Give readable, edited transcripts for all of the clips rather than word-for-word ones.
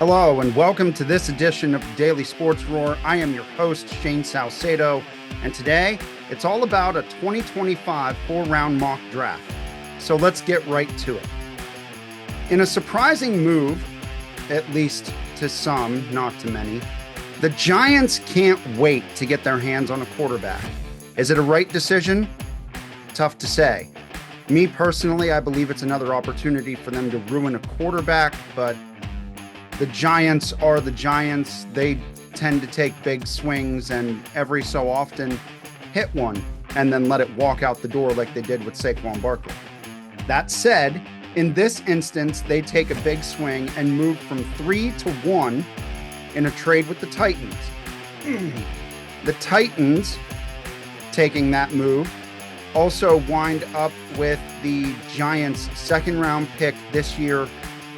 Hello, and welcome to this edition of the Daily Sports Roar. I am your host, Shane Salcedo, and today it's all about a 2025 four-round mock draft. So let's get right to it. In a surprising move, at least to some, not to many, the Giants can't wait to get their hands on a quarterback. Is it a right decision? Tough to say. Me personally, I believe it's another opportunity for them to ruin a quarterback, but the Giants are the Giants. They tend to take big swings and every so often hit one and then let it walk out the door like they did with Saquon Barkley. That said, in this instance, they take a big swing and move from 3-1 in a trade with the Titans. The Titans, taking that move, also wind up with the Giants' second-round pick this year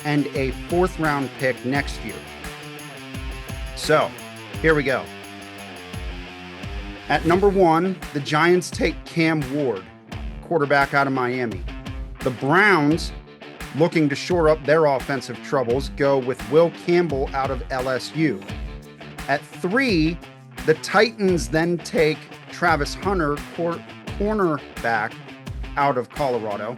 and a fourth-round pick next year. So, here we go. At number 1, the Giants take Cam Ward, quarterback out of Miami. The Browns, looking to shore up their offensive troubles, go with Will Campbell out of LSU. At 3, the Titans then take Travis Hunter, cornerback out of Colorado.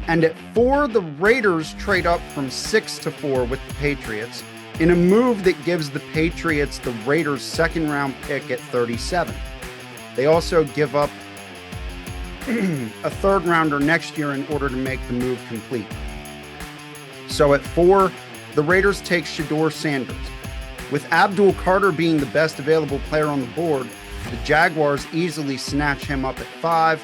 And at 4, the Raiders trade up from 6-4 with the Patriots in a move that gives the Patriots the Raiders' second-round pick at 37. They also give up a third-rounder next year in order to make the move complete. So at 4, the Raiders take Shedeur Sanders. With Abdul Carter being the best available player on the board, the Jaguars easily snatch him up at 5.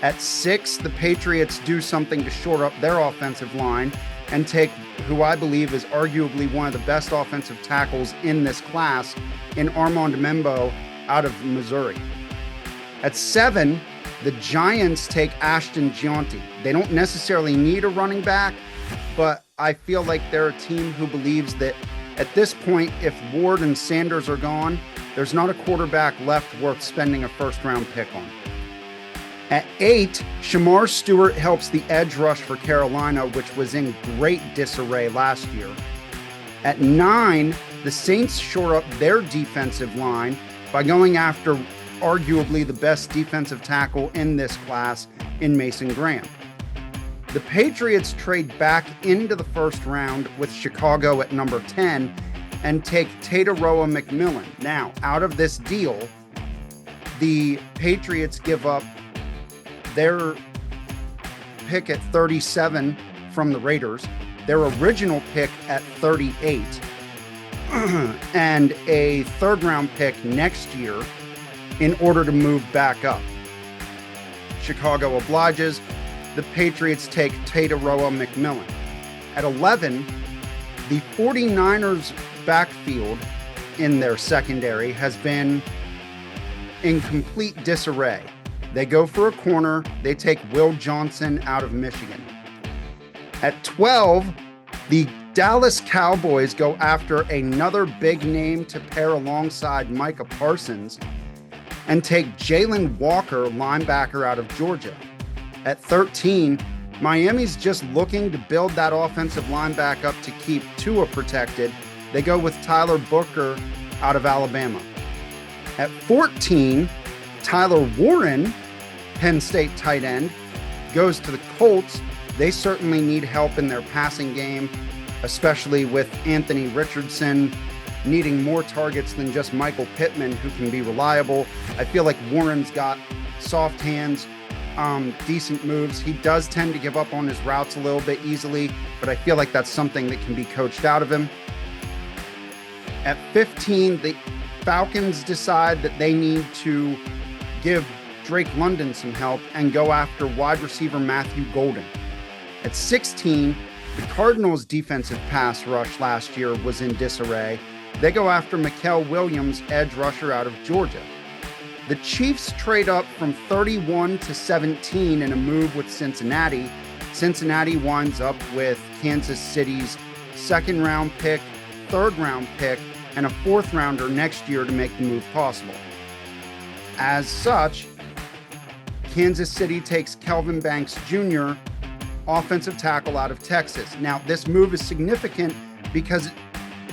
At 6, the Patriots do something to shore up their offensive line and take who I believe is arguably one of the best offensive tackles in this class in Armand Membo out of Missouri. At 7, the Giants take Ashton Gianti. They don't necessarily need a running back, but I feel like they're a team who believes that at this point, if Ward and Sanders are gone, there's not a quarterback left worth spending a first-round pick on. At 8, Shamar Stewart helps the edge rush for Carolina, which was in great disarray last year. At 9, the Saints shore up their defensive line by going after arguably the best defensive tackle in this class in Mason Graham. The Patriots trade back into the first round with Chicago at number 10 and take Tataroa McMillan. Now, out of this deal, the Patriots give up their pick at 37 from the Raiders, their original pick at 38, and a third-round pick next year in order to move back up. Chicago obliges. The Patriots take Tataroa McMillan. At 11, the 49ers backfield in their secondary has been in complete disarray. They go for a corner. They take Will Johnson out of Michigan. At 12, the Dallas Cowboys go after another big name to pair alongside Micah Parsons and take Jalen Walker, linebacker out of Georgia. At 13, Miami's just looking to build that offensive line back up to keep Tua protected. They go with Tyler Booker out of Alabama. At 14, Tyler Warren, Penn State tight end, goes to the Colts. They certainly need help in their passing game, especially with Anthony Richardson needing more targets than just Michael Pittman, who can be reliable. I feel like Warren's got soft hands, decent moves. He does tend to give up on his routes a little bit easily, but I feel like that's something that can be coached out of him. At 15, the Falcons decide that they need to give Drake London some help and go after wide receiver Matthew Golden. At 16, the Cardinals' defensive pass rush last year was in disarray. They go after Mikael Williams, edge rusher out of Georgia. The Chiefs trade up from 31 to 17 in a move with Cincinnati. Cincinnati winds up with Kansas City's second-round pick, third-round pick, and a fourth-rounder next year to make the move possible. As such, Kansas City takes Kelvin Banks Jr., offensive tackle out of Texas. Now, this move is significant because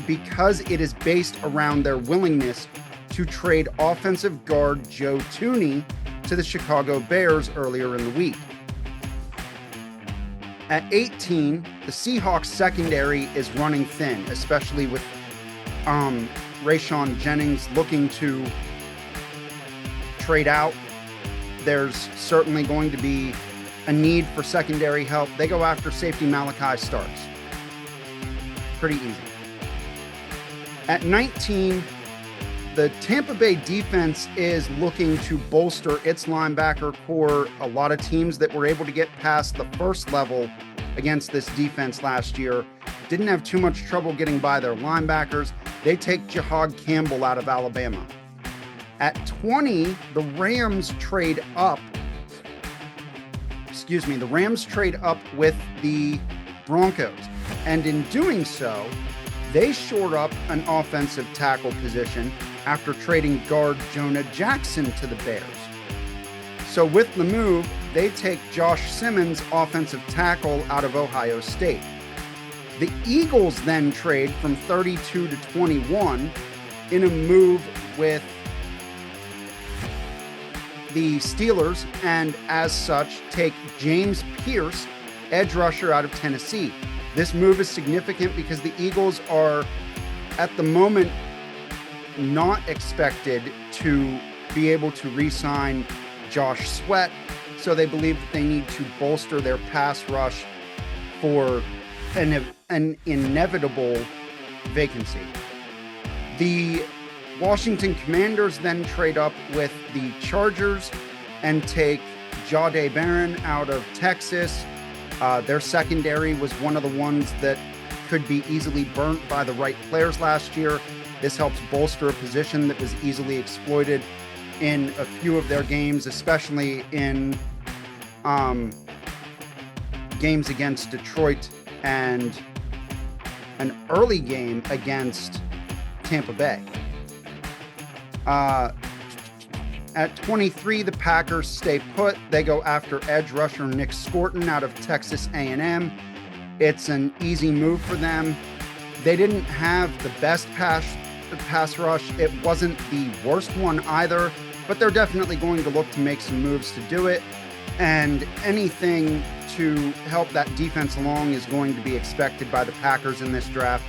because it is based around their willingness to trade offensive guard Joe Thuney to the Chicago Bears earlier in the week. At 18, the Seahawks secondary is running thin, especially with Rayshon Jennings looking to trade out. There's certainly going to be a need for secondary help. They go after safety Malachi Starks. Pretty easy. At 19, the Tampa Bay defense is looking to bolster its linebacker core. A lot of teams that were able to get past the first level against this defense last year didn't have too much trouble getting by their linebackers. They take Jahad Campbell out of Alabama. At 20, the Rams trade up. The Rams trade up with the Broncos. And in doing so, they shore up an offensive tackle position after trading guard Jonah Jackson to the Bears. So with the move, they take Josh Simmons, offensive tackle, out of Ohio State. The Eagles then trade from 32 to 21 in a move with the Steelers, and as such, take James Pierce, edge rusher out of Tennessee. This move is significant because the Eagles are, at the moment, not expected to be able to re-sign Josh Sweat, so they believe that they need to bolster their pass rush for an inevitable vacancy. The Washington Commanders then trade up with the Chargers and take Jahdae Barron out of Texas. Their secondary was one of the ones that could be easily burnt by the right players last year. This helps bolster a position that was easily exploited in a few of their games, especially in games against Detroit and an early game against Tampa Bay. At 23, the Packers stay put. They go after edge rusher Nick Scorton out of Texas A&M. It's an easy move for them. They didn't have the best pass rush. It wasn't the worst one either, but they're definitely going to look to make some moves to do it. And anything to help that defense along is going to be expected by the Packers in this draft.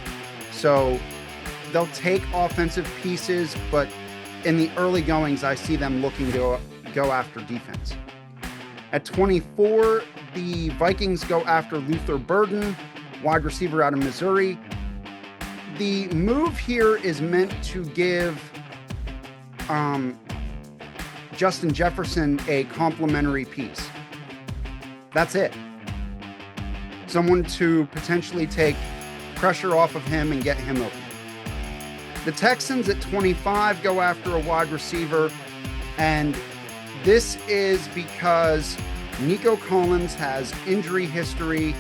So they'll take offensive pieces, but in the early goings, I see them looking to go after defense. At 24, the Vikings go after Luther Burden, wide receiver out of Missouri. The move here is meant to give Justin Jefferson a complimentary piece. That's it. Someone to potentially take pressure off of him and get him open. The Texans at 25 go after a wide receiver, and this is because Nico Collins has injury history.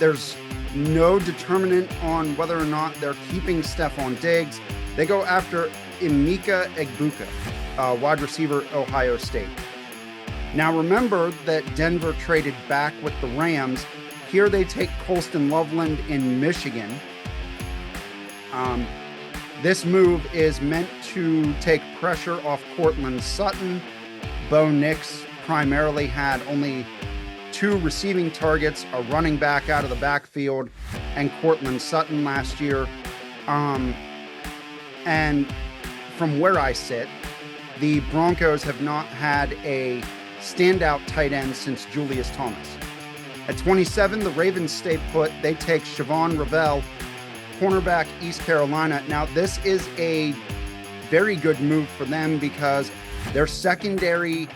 There's no determinant on whether or not they're keeping Stephon Diggs. They go after Emeka Egbuka, wide receiver, Ohio State. Now remember that Denver traded back with the Rams. Here they take Colston Loveland in Michigan. This move is meant to take pressure off Cortland Sutton. Bo Nix primarily had only 2 receiving targets, a running back out of the backfield, and Cortland Sutton last year. And from where I sit, the Broncos have not had a standout tight end since Julius Thomas. At 27, the Ravens stay put. They take Siobhan Ravel, cornerback, East Carolina. Now, this is a very good move for them because their secondary,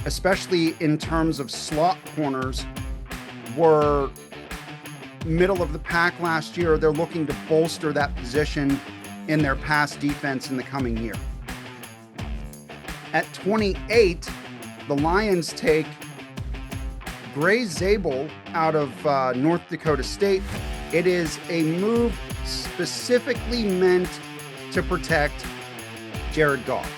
especially in terms of slot corners, were middle of the pack last year. They're looking to bolster that position in their pass defense in the coming year. At 28, the Lions take Gray Zabel out of North Dakota State. It is a move specifically meant to protect Jared Goff.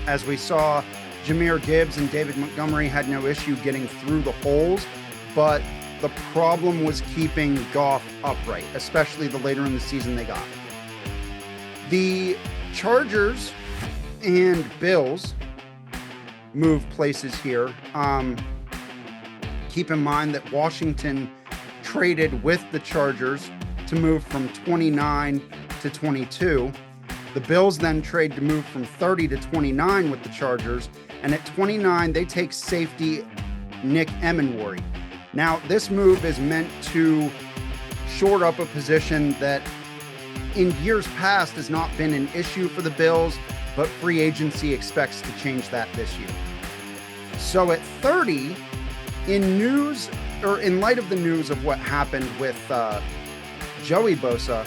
As we saw, Jahmyr Gibbs and David Montgomery had no issue getting through the holes, but the problem was keeping Goff upright, especially the later in the season they got. The Chargers and Bills move places here. Keep in mind that Washington traded with the Chargers to move from 29 to 22. The Bills then trade to move from 30 to 29 with the Chargers. And at 29, they take safety Nick Emenwari. Now, this move is meant to shore up a position that in years past has not been an issue for the Bills, but free agency expects to change that this year. So at 30, in light of the news of what happened with Joey Bosa,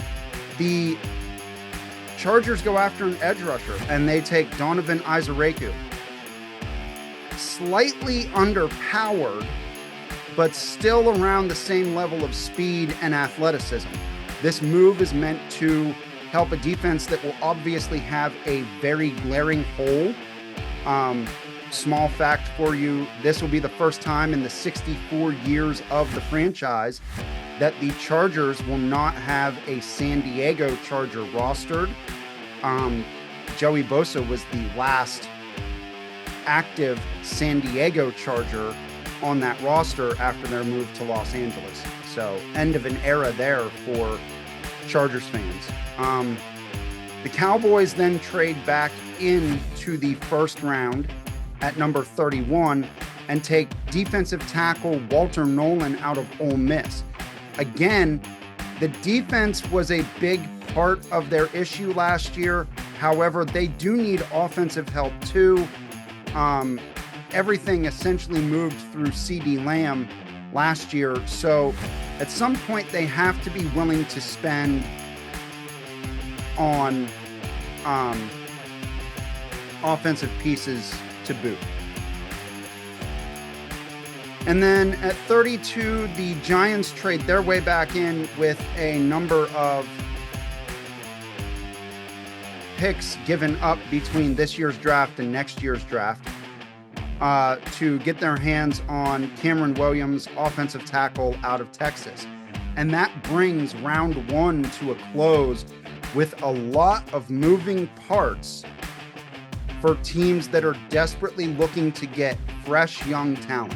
the Chargers go after an edge rusher, and they take Donovan Izareku. Slightly underpowered, but still around the same level of speed and athleticism. This move is meant to help a defense that will obviously have a very glaring hole. Small fact for you, this will be the first time in the 64 years of the franchise that the Chargers will not have a San Diego Charger rostered. Joey Bosa was the last active San Diego Charger on that roster after their move to Los Angeles. So end of an era there for Chargers fans. The Cowboys then trade back into the first round at number 31 and take defensive tackle Walter Nolan out of Ole Miss. Again, the defense was a big part of their issue last year. However, they do need offensive help too. Everything essentially moved through CeeDee Lamb last year. So at some point they have to be willing to spend on offensive pieces to boot. And then at 32, the Giants trade their way back in with a number of picks given up between this year's draft and next year's draft to get their hands on Cameron Williams, offensive tackle out of Texas. And that brings round one to a close with a lot of moving parts for teams that are desperately looking to get fresh young talent.